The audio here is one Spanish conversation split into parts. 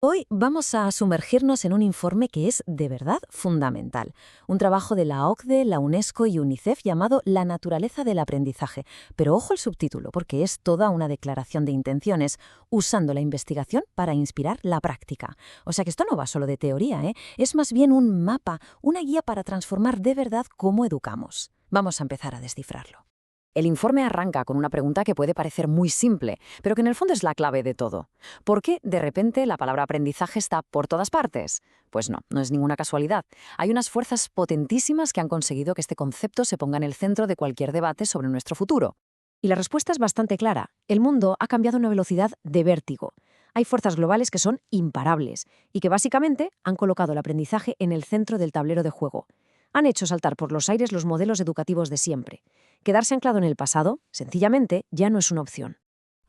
Hoy vamos a sumergirnos en un informe que es de verdad fundamental, un trabajo de la OCDE, la UNESCO y UNICEF llamado La naturaleza del aprendizaje. Pero ojo el subtítulo, porque es toda una declaración de intenciones usando la investigación para inspirar la práctica. O sea que esto no va solo de teoría, ¿eh? Es más bien un mapa, una guía para transformar de verdad cómo educamos. Vamos a empezar a descifrarlo. El informe arranca con una pregunta que puede parecer muy simple, pero que en el fondo es la clave de todo. ¿Por qué de repente la palabra aprendizaje está por todas partes? Pues no es ninguna casualidad. Hay unas fuerzas potentísimas que han conseguido que este concepto se ponga en el centro de cualquier debate sobre nuestro futuro. Y la respuesta es bastante clara. El mundo ha cambiado a una velocidad de vértigo. Hay fuerzas globales que son imparables y que básicamente han colocado el aprendizaje en el centro del tablero de juego. Han hecho saltar por los aires los modelos educativos de siempre. Quedarse anclado en el pasado, sencillamente, ya no es una opción.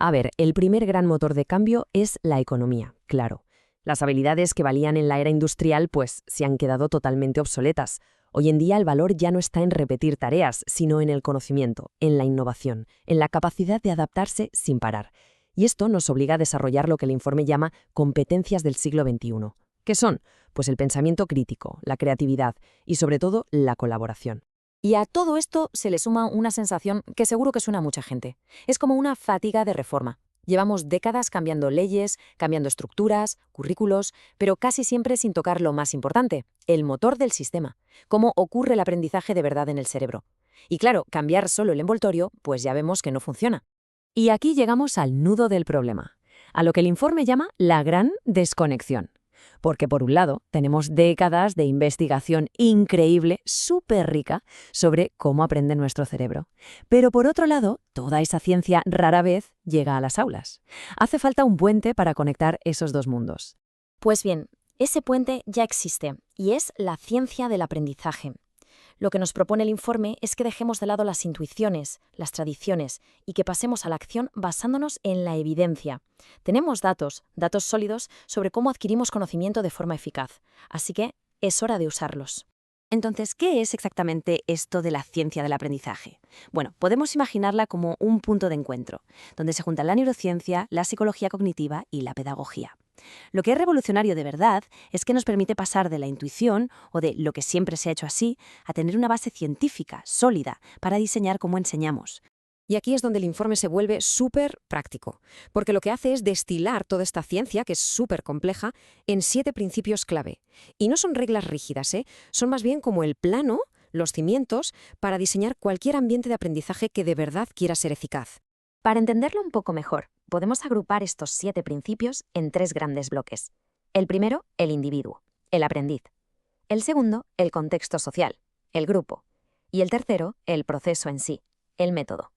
A ver, el primer gran motor de cambio es la economía, claro. Las habilidades que valían en la era industrial, pues, se han quedado totalmente obsoletas. Hoy en día el valor ya no está en repetir tareas, sino en el conocimiento, en la innovación, en la capacidad de adaptarse sin parar. Y esto nos obliga a desarrollar lo que el informe llama competencias del siglo XXI. ¿Qué son? Pues el pensamiento crítico, la creatividad y, sobre todo, la colaboración. Y a todo esto se le suma una sensación que seguro que suena a mucha gente. Es como una fatiga de reforma. Llevamos décadas cambiando leyes, cambiando estructuras, currículos, pero casi siempre sin tocar lo más importante, el motor del sistema, cómo ocurre el aprendizaje de verdad en el cerebro. Y claro, cambiar solo el envoltorio, pues ya vemos que no funciona. Y aquí llegamos al nudo del problema, a lo que el informe llama la gran desconexión. Porque por un lado tenemos décadas de investigación increíble, súper rica, sobre cómo aprende nuestro cerebro. Pero por otro lado, toda esa ciencia rara vez llega a las aulas. Hace falta un puente para conectar esos dos mundos. Pues bien, ese puente ya existe, y es la ciencia del aprendizaje. Lo que nos propone el informe es que dejemos de lado las intuiciones, las tradiciones, y que pasemos a la acción basándonos en la evidencia. Tenemos datos sólidos sobre cómo adquirimos conocimiento de forma eficaz, así que es hora de usarlos. Entonces, ¿qué es exactamente esto de la ciencia del aprendizaje? Bueno, podemos imaginarla como un punto de encuentro, donde se juntan la neurociencia, la psicología cognitiva y la pedagogía. Lo que es revolucionario de verdad es que nos permite pasar de la intuición o de lo que siempre se ha hecho así a tener una base científica, sólida, para diseñar cómo enseñamos. Y aquí es donde el informe se vuelve súper práctico, porque lo que hace es destilar toda esta ciencia, que es súper compleja, en 7 principios clave. Y no son reglas rígidas, ¿eh? Son más bien como el plano, los cimientos, para diseñar cualquier ambiente de aprendizaje que de verdad quiera ser eficaz. Para entenderlo un poco mejor, podemos agrupar estos 7 principios en 3 grandes bloques. El primero, el individuo, el aprendiz. El segundo, el contexto social, el grupo. Y el tercero, el proceso en sí, el método.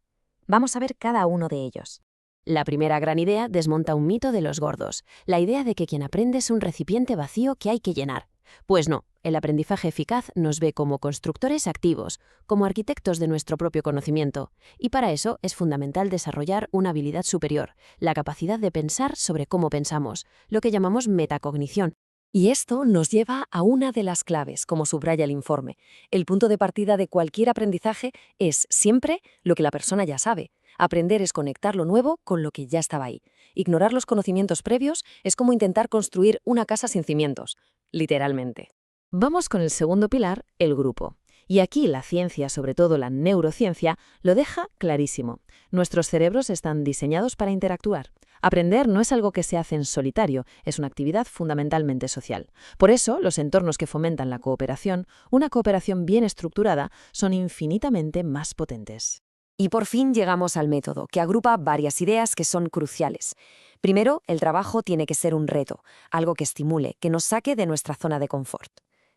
Vamos a ver cada uno de ellos. La primera gran idea desmonta un mito de los gordos, la idea de que quien aprende es un recipiente vacío que hay que llenar. Pues no, el aprendizaje eficaz nos ve como constructores activos, como arquitectos de nuestro propio conocimiento, y para eso es fundamental desarrollar una habilidad superior, la capacidad de pensar sobre cómo pensamos, lo que llamamos metacognición. Y esto nos lleva a una de las claves, como subraya el informe. El punto de partida de cualquier aprendizaje es siempre lo que la persona ya sabe. Aprender es conectar lo nuevo con lo que ya estaba ahí. Ignorar los conocimientos previos es como intentar construir una casa sin cimientos, literalmente. Vamos con el segundo pilar, el grupo. Y aquí la ciencia, sobre todo la neurociencia, lo deja clarísimo. Nuestros cerebros están diseñados para interactuar. Aprender no es algo que se hace en solitario, es una actividad fundamentalmente social. Por eso, los entornos que fomentan la cooperación, una cooperación bien estructurada, son infinitamente más potentes. Y por fin llegamos al método, que agrupa varias ideas que son cruciales. Primero, el trabajo tiene que ser un reto, algo que estimule, que nos saque de nuestra zona de confort.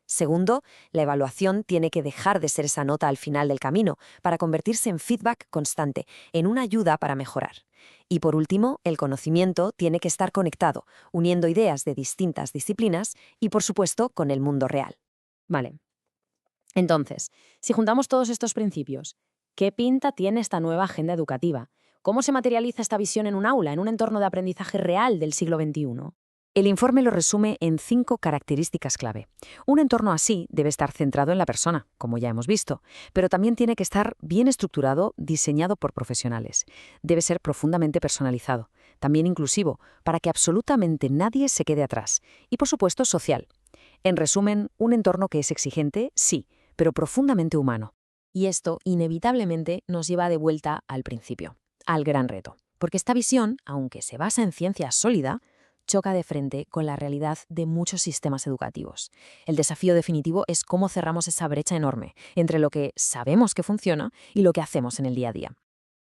Segundo, la evaluación tiene que dejar de ser esa nota al final del camino para convertirse en feedback constante, en una ayuda para mejorar. Y por último, el conocimiento tiene que estar conectado, uniendo ideas de distintas disciplinas y, por supuesto, con el mundo real. Vale. Entonces, si juntamos todos estos principios, ¿qué pinta tiene esta nueva agenda educativa? ¿Cómo se materializa esta visión en un aula, en un entorno de aprendizaje real del siglo XXI? El informe lo resume en 5 características clave. Un entorno así debe estar centrado en la persona, como ya hemos visto, pero también tiene que estar bien estructurado, diseñado por profesionales. Debe ser profundamente personalizado, también inclusivo, para que absolutamente nadie se quede atrás. Y, por supuesto, social. En resumen, un entorno que es exigente, sí, pero profundamente humano. Y esto, inevitablemente, nos lleva de vuelta al principio, al gran reto. Porque esta visión, aunque se basa en ciencia sólida, choca de frente con la realidad de muchos sistemas educativos. El desafío definitivo es cómo cerramos esa brecha enorme entre lo que sabemos que funciona y lo que hacemos en el día a día.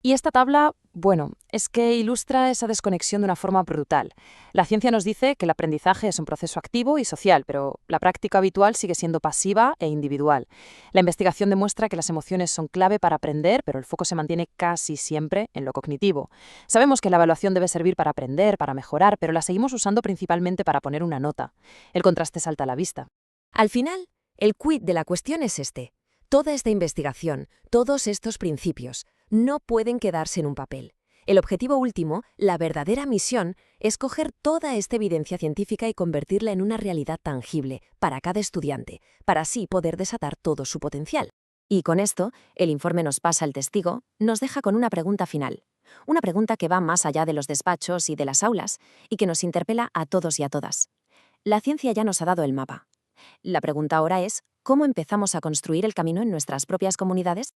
Y esta tabla, bueno, es que ilustra esa desconexión de una forma brutal. La ciencia nos dice que el aprendizaje es un proceso activo y social, pero la práctica habitual sigue siendo pasiva e individual. La investigación demuestra que las emociones son clave para aprender, pero el foco se mantiene casi siempre en lo cognitivo. Sabemos que la evaluación debe servir para aprender, para mejorar, pero la seguimos usando principalmente para poner una nota. El contraste salta a la vista. Al final, el quid de la cuestión es este. Toda esta investigación, todos estos principios, no pueden quedarse en un papel. El objetivo último, la verdadera misión, es coger toda esta evidencia científica y convertirla en una realidad tangible para cada estudiante, para así poder desatar todo su potencial. Y con esto, el informe nos pasa el testigo, nos deja con una pregunta final. Una pregunta que va más allá de los despachos y de las aulas y que nos interpela a todos y a todas. La ciencia ya nos ha dado el mapa. La pregunta ahora es, ¿cómo empezamos a construir el camino en nuestras propias comunidades?